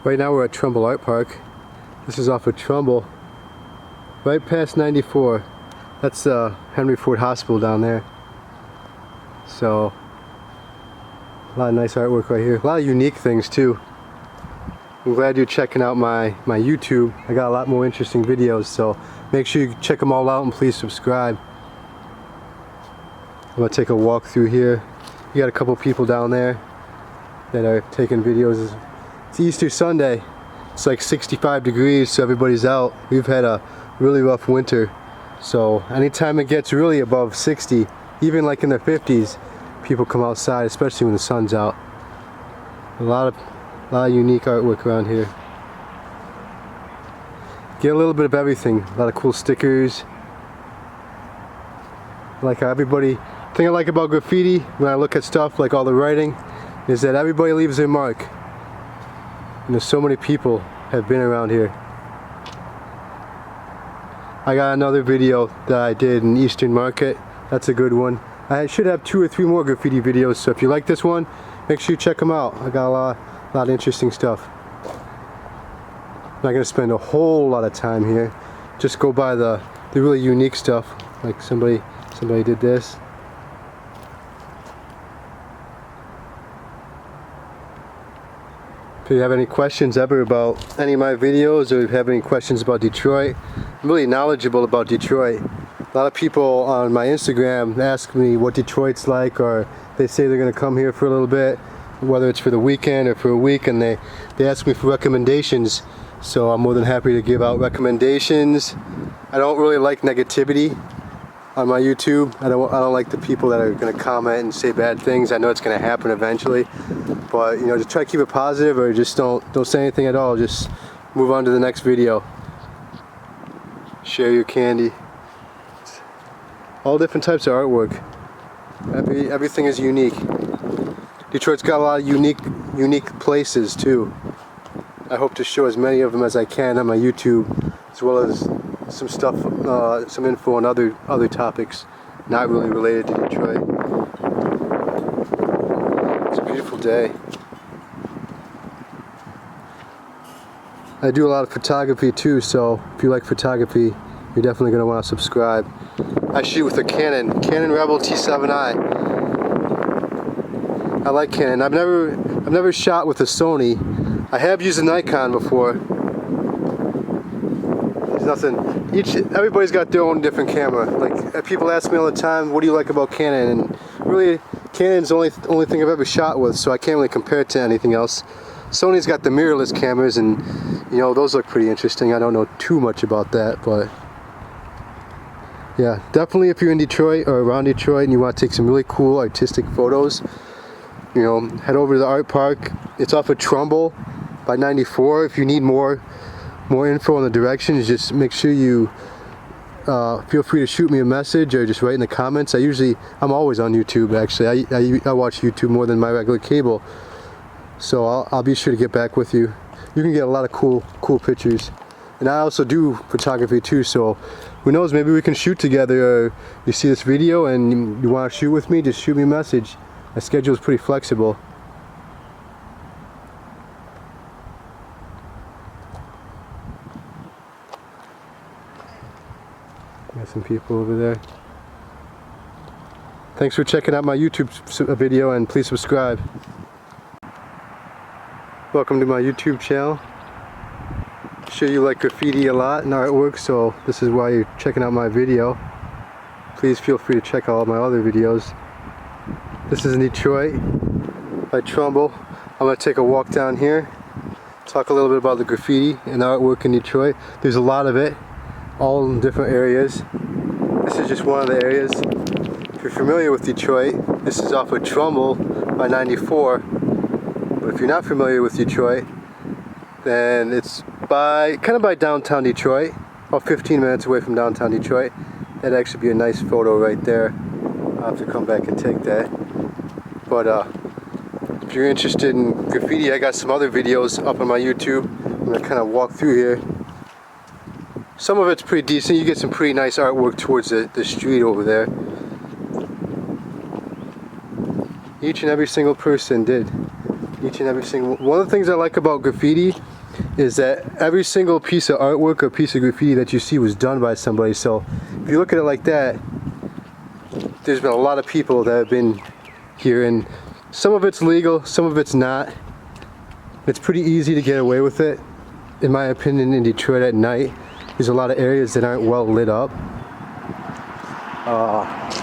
Right now we're at Trumbull Art Park. This is off of Trumbull, right past 94. That's Henry Ford Hospital down there. So, a lot of nice artwork right here. A lot of unique things too. I'm glad you're checking out my YouTube. I got a lot more interesting videos, so make sure you check them all out and please subscribe. I'm gonna take a walk through here. You got a couple people down there that are taking videos. It's Easter Sunday. It's like 65 degrees, so everybody's out. We've had a really rough winter. So anytime it gets really above 60, even like in the 50s, people come outside, especially when the sun's out. A lot of unique artwork around here. Get a little bit of everything. A lot of cool stickers. Like everybody, the thing I like about graffiti when I look at stuff like all the writing is that everybody leaves their mark. And there's so many people have been around here. I got another video that I did in Eastern Market. That's a good one. I should have 2 or 3 more graffiti videos, so if you like this one, make sure you check them out. I got a lot of interesting stuff. I'm not gonna spend a whole lot of time here. Just go by the really unique stuff. Like somebody did this. If you have any questions ever about any of my videos, or if you have any questions about Detroit, I'm really knowledgeable about Detroit. A lot of people on my Instagram ask me what Detroit's like, or they say they're going to come here for a little bit, whether it's for the weekend or for a week, and they ask me for recommendations. So I'm more than happy to give out recommendations. I don't really like negativity on my YouTube. I don't like the people that are going to comment and say bad things. I know it's going to happen eventually, but you know, just try to keep it positive, or just don't say anything at all. Just move on to the next video. Share your candy. All different types of artwork. Everything is unique. Detroit's got a lot of unique places too. I hope to show as many of them as I can on my YouTube, as well as some stuff, some info on other topics not really related to Detroit. It's a beautiful day. I do a lot of photography too, so if you like photography, you're definitely going to want to subscribe. I shoot with a Canon Rebel T7i. I like Canon. I've never shot with a Sony. I have used a Nikon before. There's nothing. Everybody's got their own different camera. Like people ask me all the time, what do you like about Canon? And really, Canon's the only thing I've ever shot with, so I can't really compare it to anything else. Sony's got the mirrorless cameras, and you know, those look pretty interesting. I don't know too much about that, but yeah, definitely if you're in Detroit or around Detroit and you want to take some really cool artistic photos, you know, head over to the art park. It's off of Trumbull by 94. If you need more info on the directions, just make sure you feel free to shoot me a message or just write in the comments. I'm always on YouTube actually. I watch YouTube more than my regular cable, so I'll be sure to get back with you. You can get a lot of cool pictures. And I also do photography too, so who knows, maybe we can shoot together, or you see this video and you want to shoot with me, just shoot me a message. My schedule is pretty flexible. Got some people over there. Thanks for checking out my YouTube video, and please subscribe. Welcome to my YouTube channel. I'm sure you like graffiti a lot and artwork, so this is why you're checking out my video. Please feel free to check out all my other videos. This is in Detroit by Trumbull. I'm going to take a walk down here, talk a little bit about the graffiti and artwork in Detroit. There's a lot of it, all in different areas. This is just one of the areas. If you're familiar with Detroit, this is off of Trumbull by 94. But if you're not familiar with Detroit, then it's kind of by downtown Detroit, about 15 minutes away from downtown Detroit. That'd actually be a nice photo right there. I'll have to come back and take that. But if you're interested in graffiti, I got some other videos up on my YouTube. I'm going to kind of walk through here. Some of it's pretty decent. You get some pretty nice artwork towards the street over there. Each and every single person did. Each and every single one of the things I like about graffiti is that every single piece of artwork or piece of graffiti that you see was done by somebody. So if you look at it like that, there's been a lot of people that have been here, and some of it's legal, some of it's not. It's pretty easy to get away with it, in my opinion, in Detroit at night. There's a lot of areas that aren't well lit up.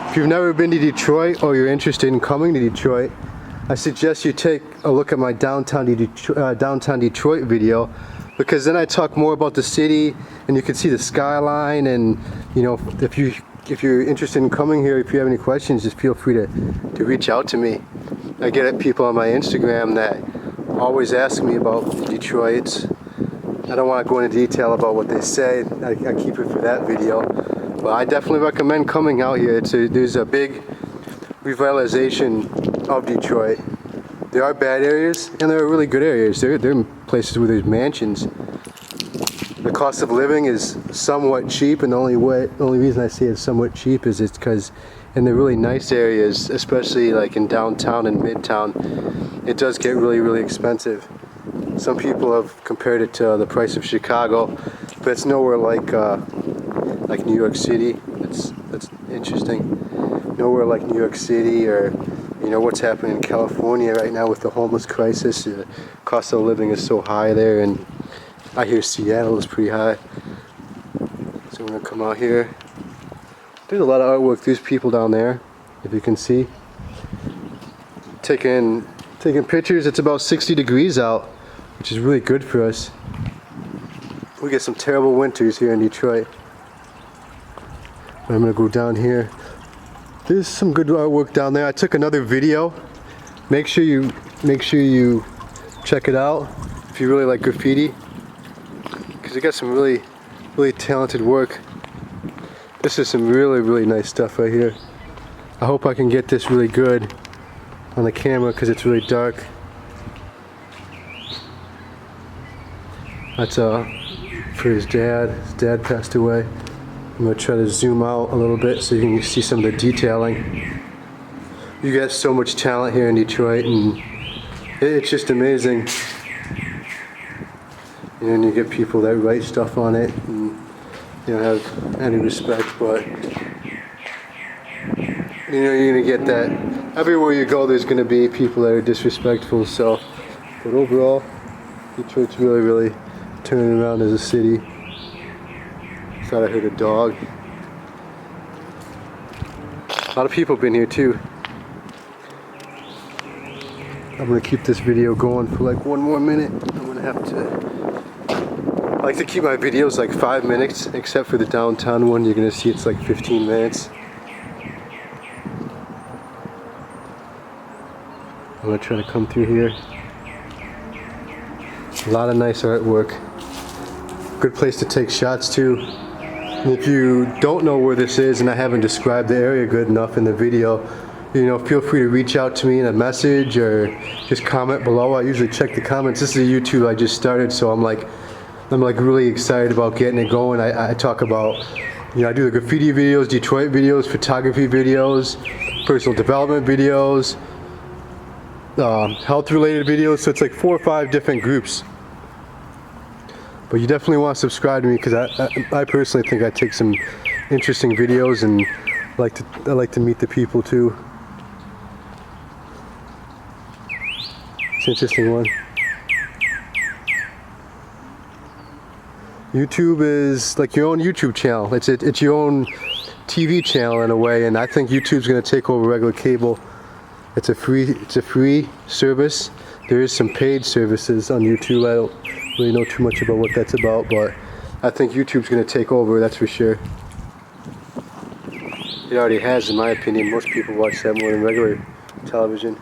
If you've never been to Detroit or you're interested in coming to Detroit, I suggest you take a look at my downtown Detroit video, because then I talk more about the city and you can see the skyline. And you know, if you're interested in coming here, if you have any questions, just feel free to reach out to me. I get people on my Instagram that always ask me about Detroit. I don't want to go into detail about what they say. I keep it for that video. But I definitely recommend coming out here. There's a big revitalization of Detroit. There are bad areas and there are really good areas. There are places where there's mansions. The cost of living is somewhat cheap, and the only reason I say it's somewhat cheap is it's because in the really nice areas, especially like in downtown and midtown, it does get really expensive. Some people have compared it to the price of Chicago, but it's nowhere like New York City. That's interesting. Nowhere like New York City, or you know what's happening in California right now with the homeless crisis. The cost of living is so high there, and I hear Seattle is pretty high. So we're gonna come out here. There's a lot of artwork. There's people down there, if you can see, taking pictures. It's about 60 degrees out, which is really good for us. We get some terrible winters here in Detroit. I'm gonna go down here. There's some good artwork down there. I took another video. Make sure you check it out if you really like graffiti, because we got some really talented work. This is some really nice stuff right here. I hope I can get this really good on the camera because it's really dark. That's for his dad. His dad passed away. I'm going to try to zoom out a little bit so you can see some of the detailing. You got so much talent here in Detroit, and it's just amazing. And then you get people that write stuff on it and you don't have any respect, but you know you're going to get that. Everywhere you go there's going to be people that are disrespectful, so, but overall Detroit's really turning around as a city. Thought I heard a dog. A lot of people have been here too. I'm gonna keep this video going for like one more minute. I'm gonna have to. I like to keep my videos like 5 minutes, except for the downtown one. You're gonna see it's like 15 minutes. I'm gonna try to come through here. A lot of nice artwork. Good place to take shots too. If you don't know where this is and I haven't described the area good enough in the video, you know, feel free to reach out to me in a message or just comment below. I usually check the comments. This is a YouTube I just started, so I'm like really excited about getting it going. I talk about, you know, I do the graffiti videos, Detroit videos, photography videos, personal development videos, health related videos, so it's like 4 or 5 different groups. But you definitely want to subscribe to me because I personally think I take some interesting videos, and I like to meet the people too. It's an interesting one. YouTube is like your own YouTube channel. It's your own TV channel in a way, and I think YouTube's going to take over regular cable. It's a free service. There is some paid services on YouTube. I don't really know too much about what that's about, but I think YouTube's going to take over, that's for sure. It already has, in my opinion. Most people watch that more than regular television.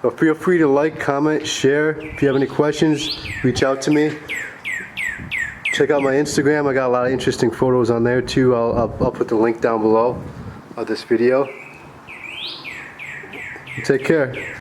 But feel free to like, comment, share. If you have any questions, reach out to me. Check out my Instagram. I got a lot of interesting photos on there too. I'll put the link down below of this video. Take care.